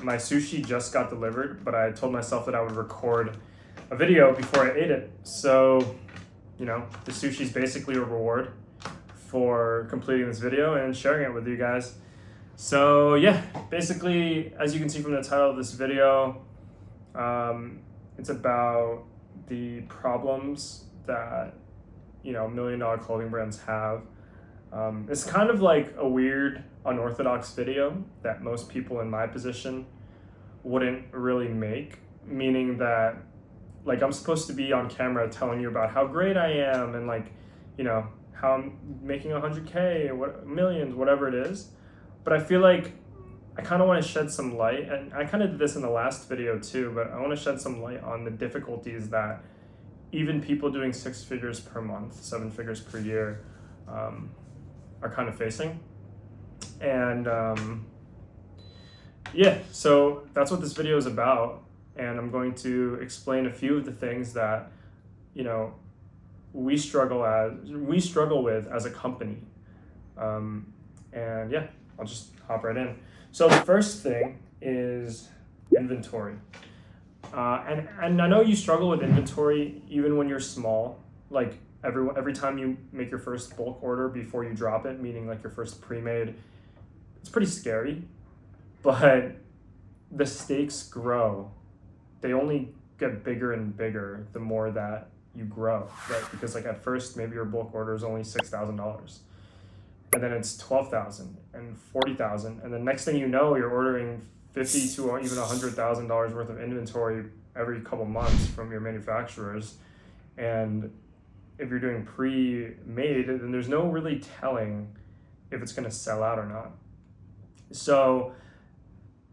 my sushi just got delivered, but I told myself that I would record a video before I ate it. So, the sushi is basically a reward for completing this video and sharing it with you guys. So yeah, basically, as you can see from the title of this video, it's about the problems that, $1 million clothing brands have. It's kind of like a weird, unorthodox video that most people in my position wouldn't really make, meaning that I'm supposed to be on camera telling you about how great I am and how I'm making 100K, millions, whatever it is. But I feel like I kind of want to shed some light, and I kind of did this in the last video too, but I want to shed some light on the difficulties that even people doing 6 figures per month, 7 figures per year, are kind of facing. And so that's what this video is about. And I'm going to explain a few of the things that, we struggle with as a company. I'll just hop right in. So the first thing is inventory. And I know you struggle with inventory even when you're small. Like every time you make your first bulk order before you drop it, meaning like your first pre-made, it's pretty scary. But the stakes grow. They only get bigger and bigger the more that you grow, right? Because at first maybe your bulk order is only $6,000. And then it's $12,000 and $40,000, and the next thing you know, you're ordering $50,000 to even $100,000 worth of inventory every couple months from your manufacturers. And if you're doing pre-made, then there's no really telling if it's going to sell out or not. So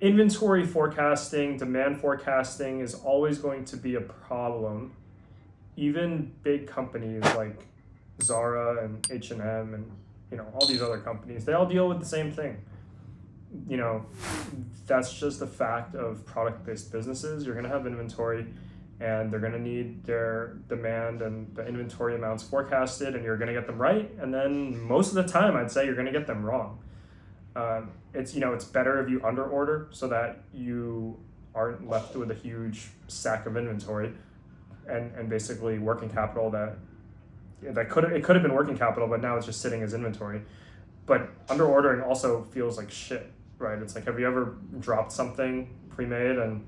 inventory forecasting, demand forecasting is always going to be a problem. Even big companies like Zara and H&M and all these other companies, they all deal with the same thing. That's just a fact of product-based businesses. You're going to have inventory, and they're going to need their demand and the inventory amounts forecasted, and you're going to get them right. And then most of the time, I'd say you're going to get them wrong. It's better if you under order so that you aren't left with a huge sack of inventory and basically working capital that could have been working capital, but now it's just sitting as inventory. But under ordering also feels like shit, right? It's like, have you ever dropped something pre-made? And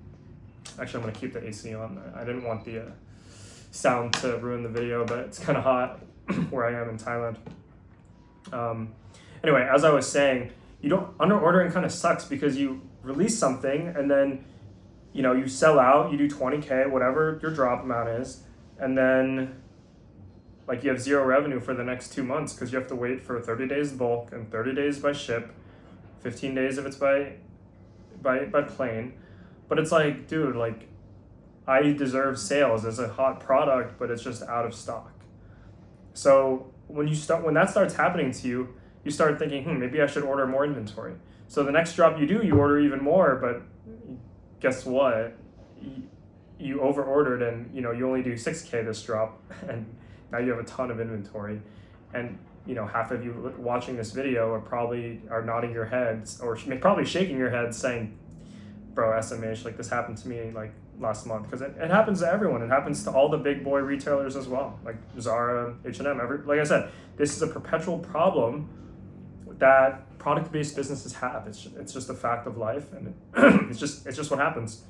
actually, I'm gonna keep the AC on. I didn't want the sound to ruin the video, but it's kind of hot where I am in Thailand. Anyway, as I was saying, under ordering kind of sucks because you release something and then you sell out, you do 20K, whatever your drop amount is, and then you have zero revenue for the next 2 months because you have to wait for 30 days bulk and 30 days by ship, 15 days if it's by plane. But it's like, dude, I deserve sales as a hot product, but it's just out of stock. So when that starts happening to you, you start thinking, maybe I should order more inventory. So the next drop you do, you order even more, but guess what? You over ordered and you only do 6K this drop, and now you have a ton of inventory. And half of you watching this video are nodding your heads or probably shaking your heads saying, bro, SMH, this happened to me last month. Because it happens to everyone. It happens to all the big boy retailers as well, like Zara, H&M. Like I said, this is a perpetual problem that product-based businesses have. It's just a fact of life, and it's just what happens.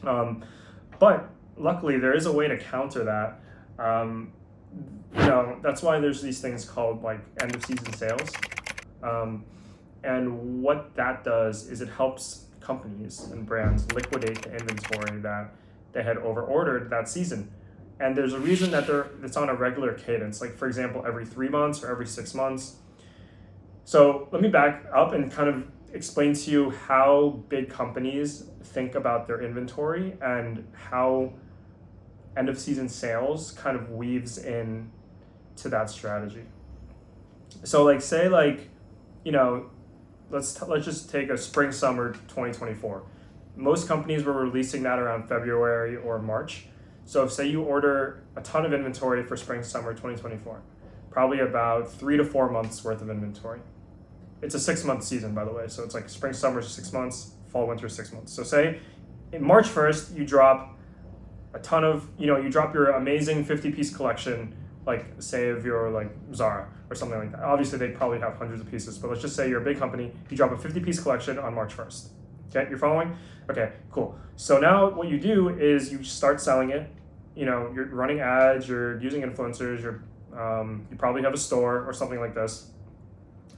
But luckily, there is a way to counter that. That's why there's these things called end of season sales. And what that does is it helps companies and brands liquidate the inventory that they had over ordered that season. And there's a reason that it's on a regular cadence, for example, every 3 months or every 6 months. So let me back up and kind of explain to you how big companies think about their inventory and how end of season sales kind of weaves in to that strategy. So let's just take a spring summer 2024. Most companies were releasing that around February or March. So say you order a ton of inventory for spring summer 2024, probably about 3 to 4 months worth of inventory. It's a 6-month season, by the way. So it's spring summer is 6 months, fall, winter 6 months. So say in March 1st, you drop a ton of, you drop your amazing 50-piece collection, like say of your like Zara or something like that. Obviously they probably have hundreds of pieces, but let's just say you're a big company, you drop a 50-piece collection on March 1st. Okay, you're following? Okay, cool. So now what you do is you start selling it. You're running ads, you're using influencers, you probably have a store or something like this.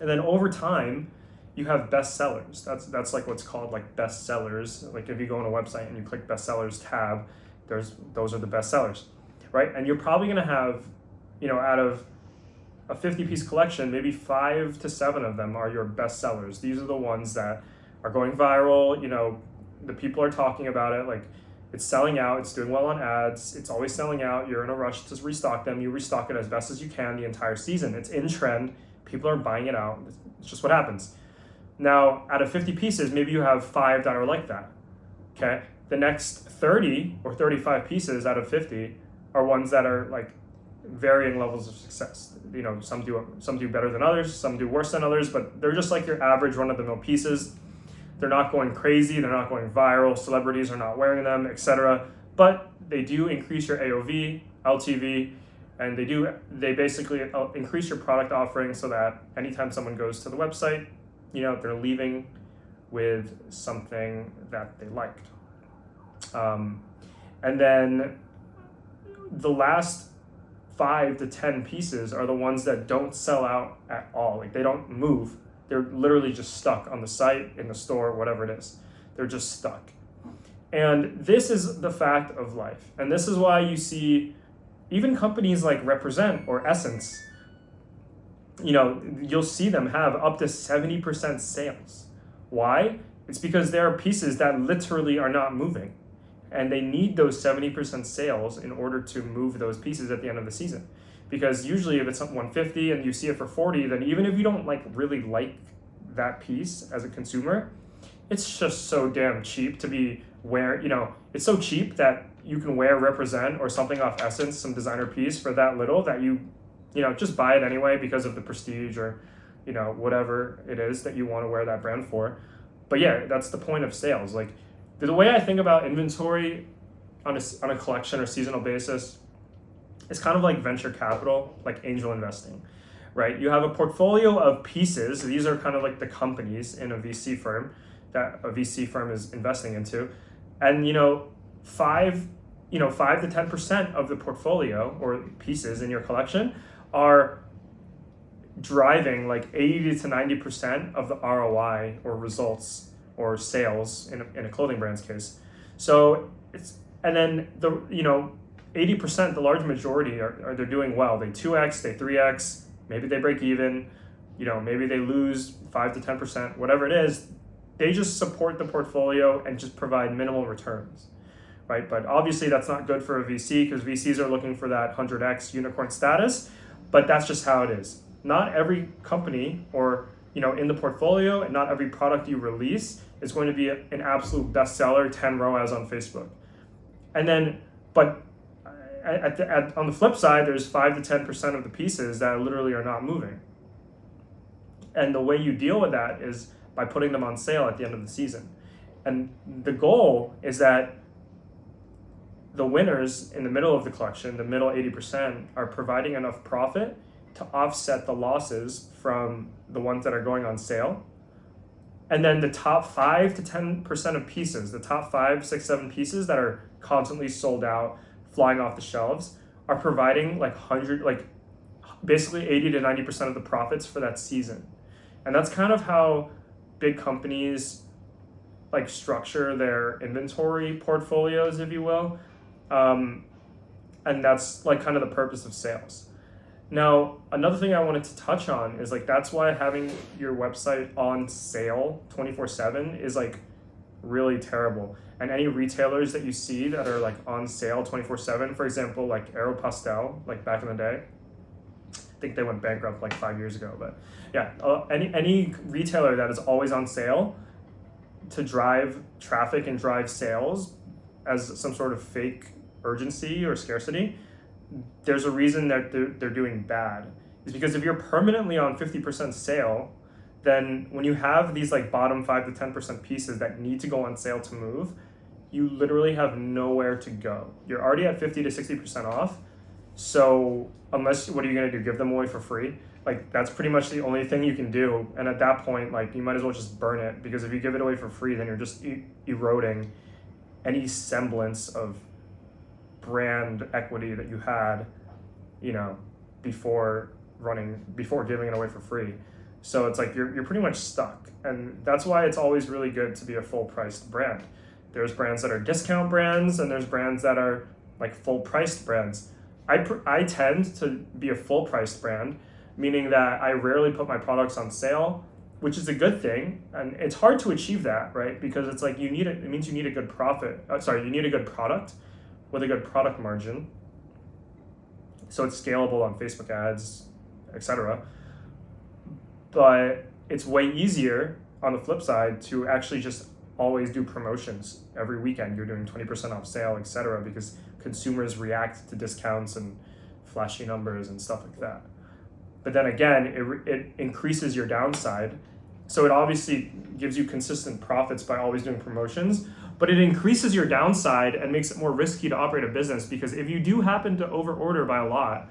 And then over time, you have best sellers. That's like what's called like best sellers. Like if you go on a website and you click best sellers tab, those are the best sellers, right? And you're probably gonna have, out of a 50-piece collection, maybe 5 to 7 of them are your best sellers. These are the ones that are going viral. The people are talking about it. Like it's selling out. It's doing well on ads. It's always selling out. You're in a rush to restock them. You restock it as best as you can the entire season. It's in trend. People are buying it out. It's just what happens. Now, out of 50 pieces, maybe you have 5 that are like that. Okay. The next 30 or 35 pieces out of 50 are ones that are like varying levels of success. Some do better than others, some do worse than others, but they're just like your average run-of-the-mill pieces. They're not going crazy, they're not going viral, celebrities are not wearing them, etc. But they do increase your AOV, LTV, and they basically increase your product offering so that anytime someone goes to the website, they're leaving with something that they liked. And then the last 5 to 10 pieces are the ones that don't sell out at all. Like they don't move. They're literally just stuck on the site, in the store, whatever it is. They're just stuck. And this is the fact of life. And this is why you see even companies like Represent or Essence, you'll see them have up to 70% sales. Why? It's because there are pieces that literally are not moving. And they need those 70% sales in order to move those pieces at the end of the season. Because usually if it's 150 and you see it for 40, then even if you don't really like that piece as a consumer, it's just so damn cheap to be it's so cheap that you can wear Represent or something off Essence, some designer piece for that little that you just buy it anyway because of the prestige or, whatever it is that you want to wear that brand for. But yeah, that's the point of sales. Like the way I think about inventory on a collection or seasonal basis, it's kind of like venture capital, like angel investing, right? You have a portfolio of pieces. These are kind of like the companies in a VC firm that a VC firm is investing into. And, 5 to 10% of the portfolio or pieces in your collection are driving like 80 to 90% of the ROI or results or sales in a clothing brand's case. So and then 80%, the large majority they're doing well. They 2x, they 3x, maybe they break even, maybe they lose 5 to 10%, whatever it is. They just support the portfolio and just provide minimal returns, right? But obviously that's not good for a VC because VCs are looking for that 100x unicorn status, but that's just how it is. Not every company or in the portfolio and not every product you release is going to be an absolute bestseller, 10 ROAS on Facebook. And then, but on the flip side, there's 5 to 10% of the pieces that literally are not moving. And the way you deal with that is by putting them on sale at the end of the season. And the goal is that the winners in the middle of the collection, the middle 80%, are providing enough profit to offset the losses from the ones that are going on sale. And then the top 5 to 10% of pieces, the top 5, 6, 7 pieces that are constantly sold out, flying off the shelves, are providing basically 80 to 90% of the profits for that season. And that's kind of how big companies structure their inventory portfolios, if you will. And that's kind of the purpose of sales. Now, another thing I wanted to touch on is that's why having your website on sale 24/7 is really terrible. And any retailers that you see that are on sale 24/7, for example, Aeropostale, back in the day, I think they went bankrupt 5 years ago, but yeah, any retailer that is always on sale to drive traffic and drive sales as some sort of fake urgency or scarcity, there's a reason that they're doing bad. Is because if you're permanently on 50% sale, then when you have these like bottom 5 to 10% pieces that need to go on sale to move, you literally have nowhere to go. You're already at 50 to 60% off. So unless, what are you gonna do? Give them away for free? Like that's pretty much the only thing you can do. And at that point, like you might as well just burn it, because if you give it away for free, then you're just eroding any semblance of brand equity that you had, before giving it away for free. So it's like you're pretty much stuck. And that's why it's always really good to be a full priced brand. There's brands that are discount brands, and there's brands that are like full priced brands. I tend to be a full priced brand, meaning that I rarely put my products on sale, which is a good thing. And it's hard to achieve that, right? Because it's like it means you need a good you need a good product with a good product margin. So it's scalable on Facebook ads, etc. But it's way easier on the flip side to actually just always do promotions. Every weekend you're doing 20% off sale, etc., because consumers react to discounts and flashy numbers and stuff like that. But then again, it increases your downside. So it obviously gives you consistent profits by always doing promotions, but it increases your downside and makes it more risky to operate a business, because if you do happen to overorder by a lot,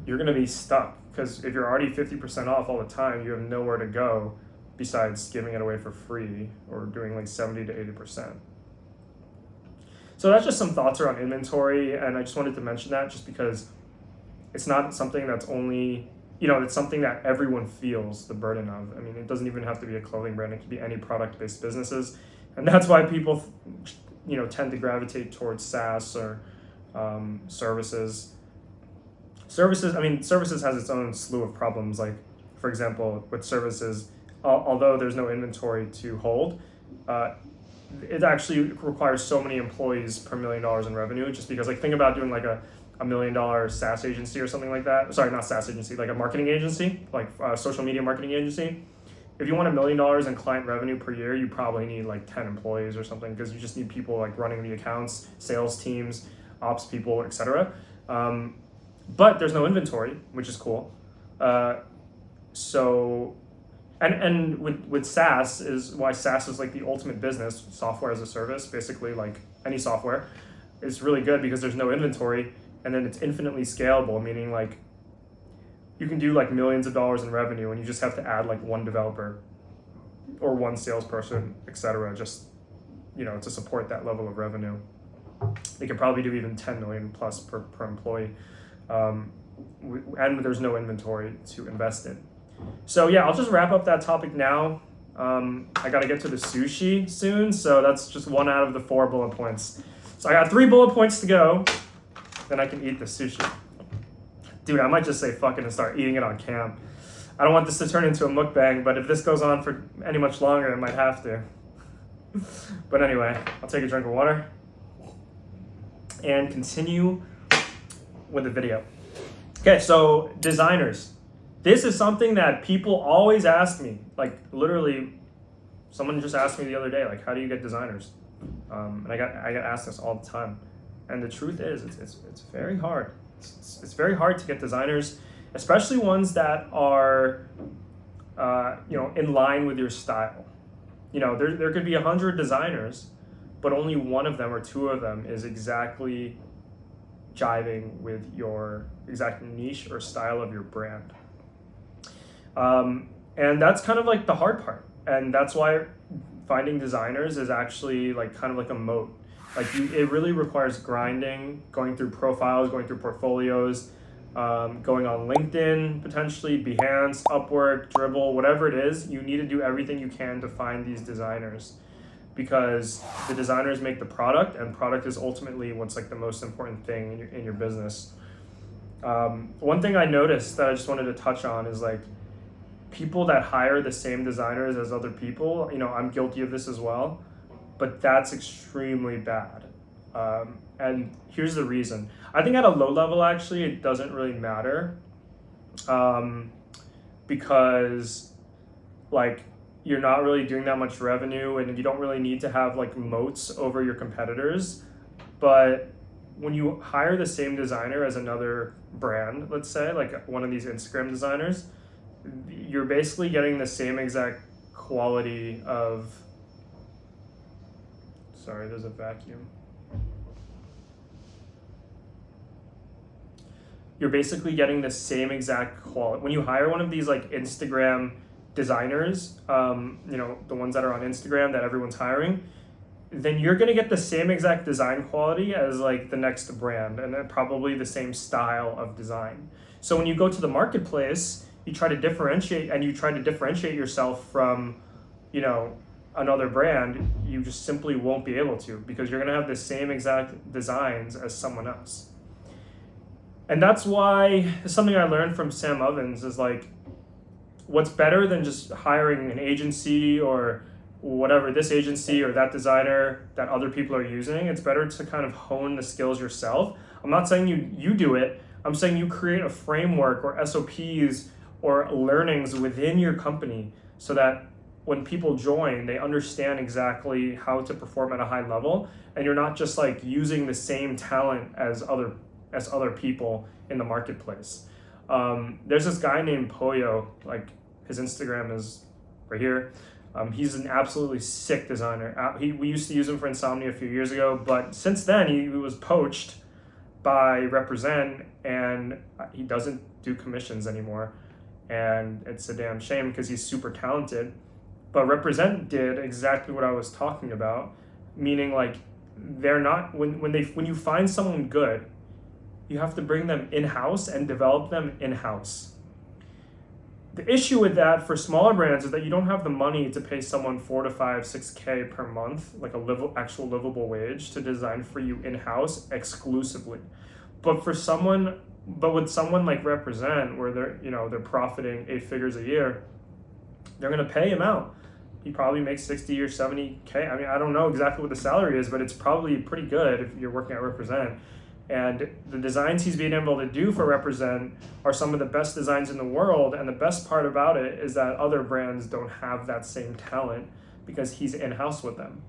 you're going to be stuck, because if you're already 50% off all the time, you have nowhere to go besides giving it away for free or doing like 70 to 80%. So that's just some thoughts around inventory, and I just wanted to mention that just because it's not something that's only, it's something that everyone feels the burden of. I mean, it doesn't even have to be a clothing brand, it could be any product-based businesses. And that's why people, tend to gravitate towards SaaS or services. Services has its own slew of problems. Like, for example, with services, although there's no inventory to hold, it actually requires so many employees per $1 million in revenue, just because, like, think about doing like a $1 million SaaS agency or something like that. Sorry, not SaaS agency, like a marketing agency, like a social media marketing agency. If you want $1 million in client revenue per year, you probably need like 10 employees or something, because you just need people like running the accounts, sales teams, ops people, etc. But there's no inventory, which is cool. And with SaaS is why SaaS is like the ultimate business, software as a service, basically like any software. It's really good because there's no inventory, and then it's infinitely scalable, meaning like you can do like millions of dollars in revenue and you just have to add like one developer or one salesperson, etc., just to support that level of revenue. They could probably do even 10 million plus per employee. And there's no inventory to invest in. So yeah, I'll just wrap up that topic now. I gotta get to the sushi soon, so that's just one out of the 4 bullet points. So I got 3 bullet points to go, then I can eat the sushi. Dude, I might just say fuck it and start eating it on cam. I don't want this to turn into a mukbang, but if this goes on for any much longer, I might have to. But anyway, I'll take a drink of water and continue with the video. Okay, so designers. This is something that people always ask me. Like literally, someone just asked me the other day, like, how do you get designers? And I get asked this all the time. And the truth is, it's very hard. It's very hard to get designers, especially ones that are, in line with your style. There could be 100 designers, but only one of them or 2 of them is exactly jiving with your exact niche or style of your brand. And that's kind of like the hard part. And that's why finding designers is actually like kind of like a moat. Like it really requires grinding, going through profiles, going through portfolios, going on LinkedIn, potentially Behance, Upwork, Dribbble, whatever it is. You need to do everything you can to find these designers, because the designers make the product, and product is ultimately what's like the most important thing in your business. One thing I noticed that I just wanted to touch on is like people that hire the same designers as other people. I'm guilty of this as well, but that's extremely bad. And here's the reason. I think at a low level, actually, it doesn't really matter, because like you're not really doing that much revenue and you don't really need to have like moats over your competitors. But when you hire the same designer as another brand, let's say like one of these Instagram designers, you're basically getting the same exact quality of, sorry, there's a vacuum. You're basically getting the same exact quality. When you hire one of these like Instagram designers, the ones that are on Instagram that everyone's hiring, then you're going to get the same exact design quality as like the next brand, and then probably the same style of design. So when you go to the marketplace, you try to differentiate yourself from, another brand, you just simply won't be able to, because you're going to have the same exact designs as someone else. And that's why something I learned from Sam Ovens is like, what's better than just hiring an agency or whatever, this agency or that designer that other people are using. It's better to kind of hone the skills yourself. I'm not saying you do it. I'm saying you create a framework or SOPs or learnings within your company so that when people join, they understand exactly how to perform at a high level, and you're not just like using the same talent as other people in the marketplace. There's this guy named Pollo, like his Instagram is right here. He's an absolutely sick designer. We used to use him for Insomnia a few years ago, but since then he was poached by Represent, and he doesn't do commissions anymore. And it's a damn shame because he's super talented. But Represent did exactly what I was talking about, meaning like they're not, when you find someone good, you have to bring them in-house and develop them in-house. The issue with that for smaller brands is that you don't have the money to pay someone $4 to $5, $6K per month, like actual livable wage, to design for you in-house exclusively. But with someone like Represent, where they're profiting 8 figures a year, they're gonna pay him out. He probably makes 60 or 70K. I mean, I don't know exactly what the salary is, but it's probably pretty good if you're working at Represent. And the designs he's being able to do for Represent are some of the best designs in the world. And the best part about it is that other brands don't have that same talent because he's in-house with them.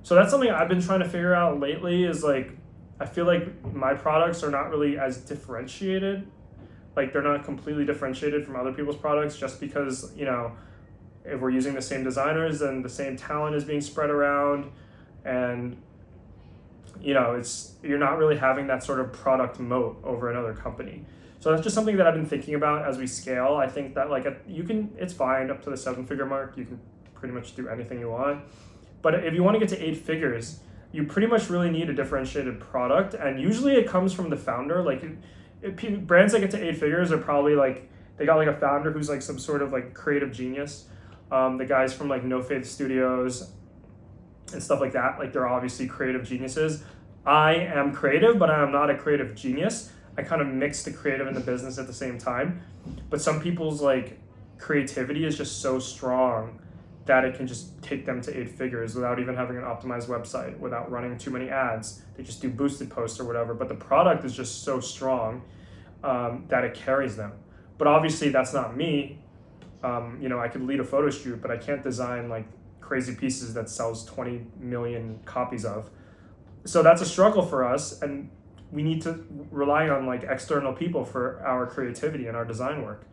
So that's something I've been trying to figure out lately is like, I feel like my products are not really as differentiated. Like they're not completely differentiated from other people's products just because, if we're using the same designers, then the same talent is being spread around, and you're not really having that sort of product moat over another company. So that's just something that I've been thinking about as we scale. I think that it's fine up to the 7-figure mark. You can pretty much do anything you want. But if you want to get to 8 figures, you pretty much really need a differentiated product. And usually it comes from the founder. Like brands that get to 8 figures are probably like, they got like a founder who's like some sort of like creative genius. The guys from like No Faith Studios and stuff like that, like they're obviously creative geniuses. I am creative, but I am not a creative genius. I kind of mix the creative and the business at the same time. But some people's like creativity is just so strong that it can just take them to 8 figures without even having an optimized website, without running too many ads. They just do boosted posts or whatever. But the product is just so strong that it carries them. But obviously that's not me. I could lead a photo shoot, but I can't design like crazy pieces that sells 20 million copies of. So that's a struggle for us, and we need to rely on like external people for our creativity and our design work,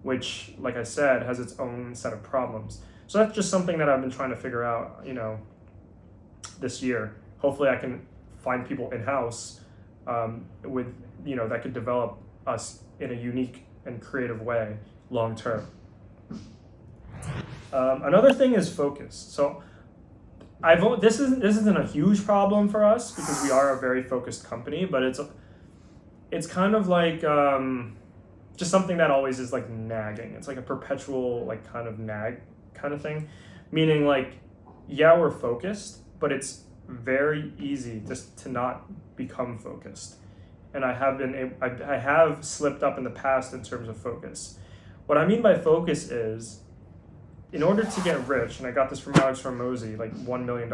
which, like I said, has its own set of problems. So that's just something that I've been trying to figure out, this year. Hopefully I can find people in-house that could develop us in a unique and creative way long term. Another thing is focus. So this isn't a huge problem for us because we are a very focused company, but it's kind of like just something that always is like nagging. It's like a perpetual like kind of nag kind of thing, meaning like, yeah, we're focused, but it's very easy just to not become focused. And I have slipped up in the past in terms of focus. What I mean by focus is, in order to get rich, and I got this from Alex Hormozy, like $1 million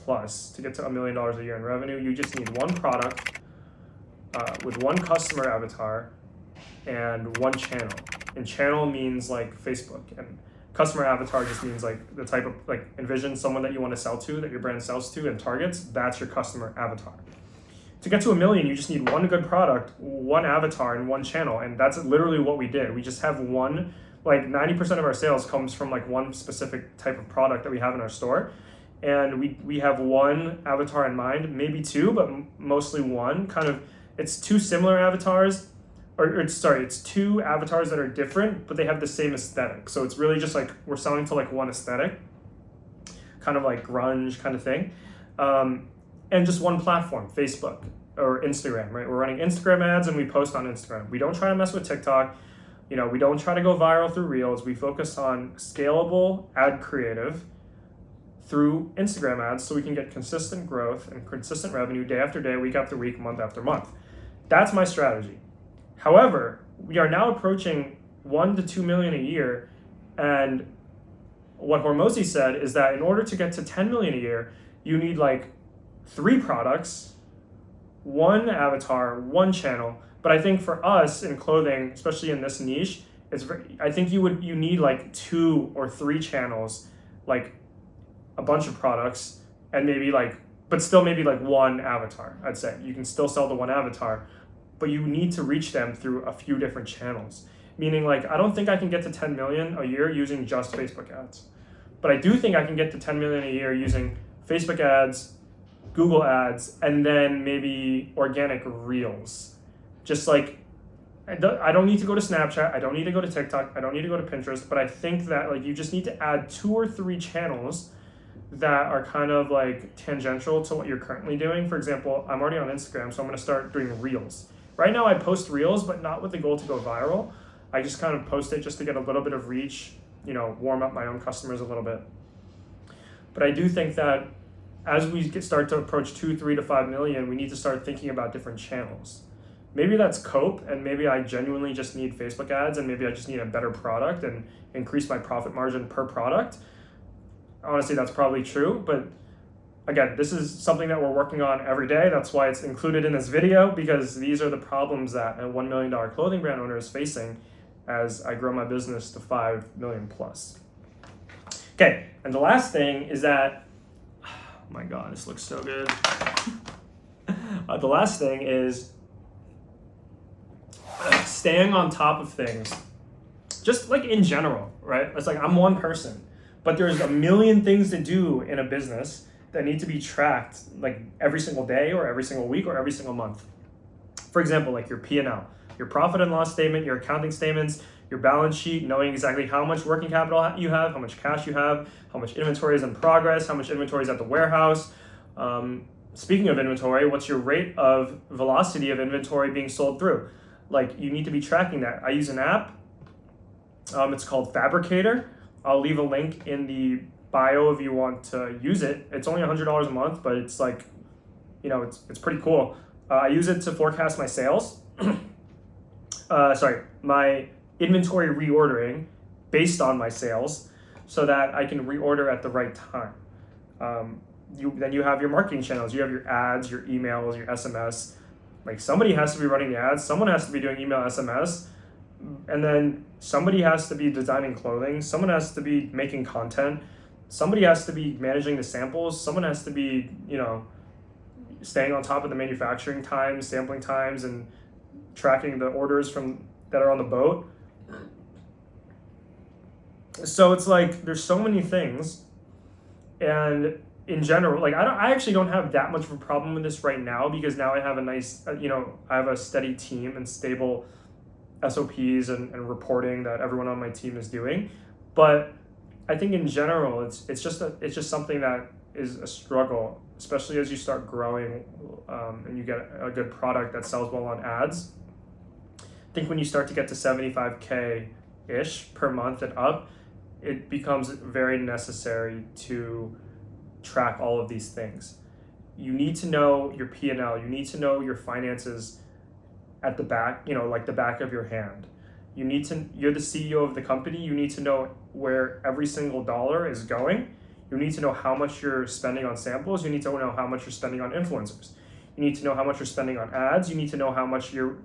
plus, to get to $1 million a year in revenue, you just need one product with one customer avatar and one channel. And channel means like Facebook, and customer avatar just means like the type of, like, envision someone that you want to sell to, that your brand sells to and targets. That's your customer avatar. To get to $1 million, you just need one good product, one avatar, and one channel. And that's literally what we did. We just have one Like 90% of our sales comes from like one specific type of product that we have in our store. And we have one avatar in mind, maybe two, but mostly one. Kind of, it's two similar avatars, it's two avatars that are different, but they have the same aesthetic. So it's really just like we're selling to like one aesthetic, kind of like grunge kind of thing, and just one platform, Facebook or Instagram, right? We're running Instagram ads and we post on Instagram. We don't try to mess with TikTok. We don't try to go viral through Reels. We focus on scalable ad creative through Instagram ads so we can get consistent growth and consistent revenue day after day, week after week, month after month. That's my strategy. However, we are now approaching 1 to 2 million a year, and what Hormozi said is that in order to get to 10 million a year, you need like 3 products, 1 avatar, 1 channel. But I think for us in clothing, especially in this niche, I think you need like 2 or 3 channels, like a bunch of products, and but still maybe like 1 avatar. I'd say you can still sell the 1 avatar, but you need to reach them through a few different channels. Meaning, like, I don't think I can get to 10 million a year using just Facebook ads, but I do think I can get to 10 million a year using Facebook ads, Google ads, and then maybe organic Reels. Just like, I don't need to go to Snapchat, I don't need to go to TikTok, I don't need to go to Pinterest, but I think that like you just need to add 2 or 3 channels that are kind of like tangential to what you're currently doing. For example, I'm already on Instagram, so I'm going to start doing Reels. Right now I post Reels, but not with the goal to go viral. I just kind of post it just to get a little bit of reach, warm up my own customers a little bit. But I do think that as we start to approach 2, 3 to 5 million, we need to start thinking about different channels. Maybe that's cope, and maybe I genuinely just need Facebook ads, and maybe I just need a better product and increase my profit margin per product. Honestly, that's probably true, but again, this is something that we're working on every day. That's why it's included in this video, because these are the problems that a $1 million clothing brand owner is facing as I grow my business to 5 million plus. Okay, and the last thing is that, oh my God, this looks so good. The last thing is staying on top of things, just like in general, right? It's like I'm one person, but there's a million things to do in a business that need to be tracked like every single day or every single week or every single month. For example, like your P&L, your profit and loss statement, your accounting statements, your balance sheet, knowing exactly how much working capital you have, how much cash you have, how much inventory is in progress, how much inventory is at the warehouse. Speaking of inventory, what's your rate of velocity of inventory being sold through? Like, you need to be tracking that. I use an app. It's called Fabricator. I'll leave a link in the bio if you want to use it. It's only $100 a month, but it's like, it's pretty cool. I use it to forecast my sales. My inventory reordering based on my sales so that I can reorder at the right time. Then you have your marketing channels. You have your ads, your emails, your SMS. Like, somebody has to be running the ads. Someone has to be doing email, SMS. And then somebody has to be designing clothing. Someone has to be making content. Somebody has to be managing the samples. Someone has to be, staying on top of the manufacturing times, sampling times, and tracking the orders that are on the boat. So it's like there's so many things, and in general, like I actually don't have that much of a problem with this right now, because now I have a nice, I have a steady team and stable SOPs and reporting that everyone on my team is doing. But I think in general, it's just something that is a struggle, especially as you start growing and you get a good product that sells well on ads. I think when you start to get to 75K-ish per month and up, it becomes very necessary to track all of these things. You need to know your P&L. You need to know your finances at the back, like the back of your hand. You're the CEO of the company. You need to know where every single dollar is going. You need to know how much you're spending on samples. You need to know how much you're spending on influencers. You need to know how much you're spending on ads. You need to know how much you're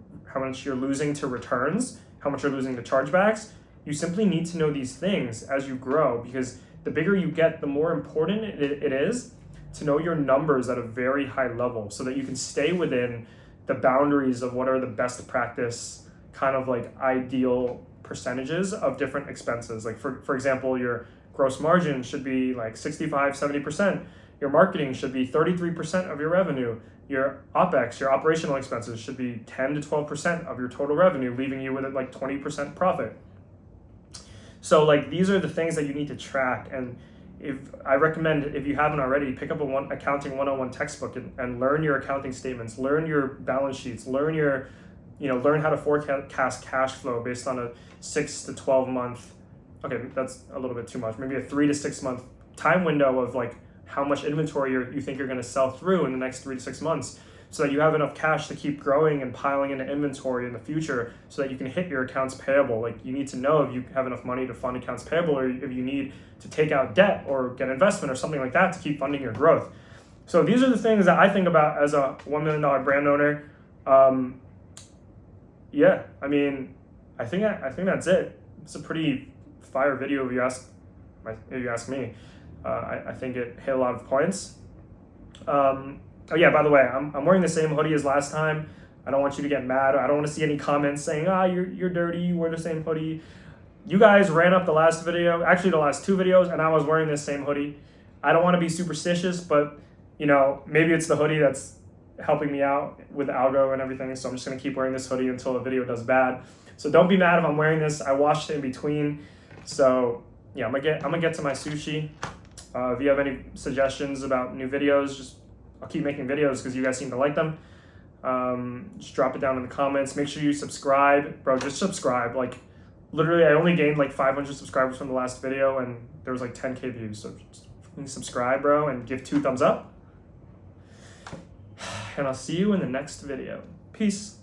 losing to returns, how much you're losing to chargebacks. You simply need to know these things as you grow, because the bigger you get, the more important it is to know your numbers at a very high level so that you can stay within the boundaries of what are the best practice, kind of like ideal percentages of different expenses. Like for example, your gross margin should be like 65-70%. Your marketing should be 33% of your revenue. Your OPEX, your operational expenses, should be 10 to 12% of your total revenue, leaving you with like 20% profit. So like these are the things that you need to track. And I recommend, if you haven't already, pick up accounting 101 textbook and learn your accounting statements, learn your balance sheets, learn how to forecast cash flow based on a 6 to 12 month, okay, that's a little bit too much, maybe a 3 to 6 month time window of like how much inventory you think you're going to sell through in the next 3 to 6 months, so that you have enough cash to keep growing and piling into inventory in the future, so that you can hit your accounts payable. Like you need to know if you have enough money to fund accounts payable, or if you need to take out debt or get investment or something like that to keep funding your growth. So these are the things that I think about as a $1 million brand owner. Yeah, I mean, I think that's it. It's a pretty fire video if you ask me. I think it hit a lot of points. Oh yeah, by the way, I'm wearing the same hoodie as last time. I don't want you to get mad. I don't want to see any comments saying, you're dirty, you wear the same hoodie. You guys ran up the last video, actually the last 2 videos, and I was wearing this same hoodie. I don't want to be superstitious, but maybe it's the hoodie that's helping me out with the algo and everything. So I'm just gonna keep wearing this hoodie until the video does bad. So don't be mad if I'm wearing this. I washed it in between. So yeah, I'm gonna get to my sushi. If you have any suggestions about new videos, I'll keep making videos because you guys seem to like them. Just drop it down in the comments. Make sure you subscribe, bro. Just subscribe. Like literally, I only gained like 500 subscribers from the last video, and there was like 10K views. So just subscribe, bro, and give 2 thumbs up. And I'll see you in the next video. Peace.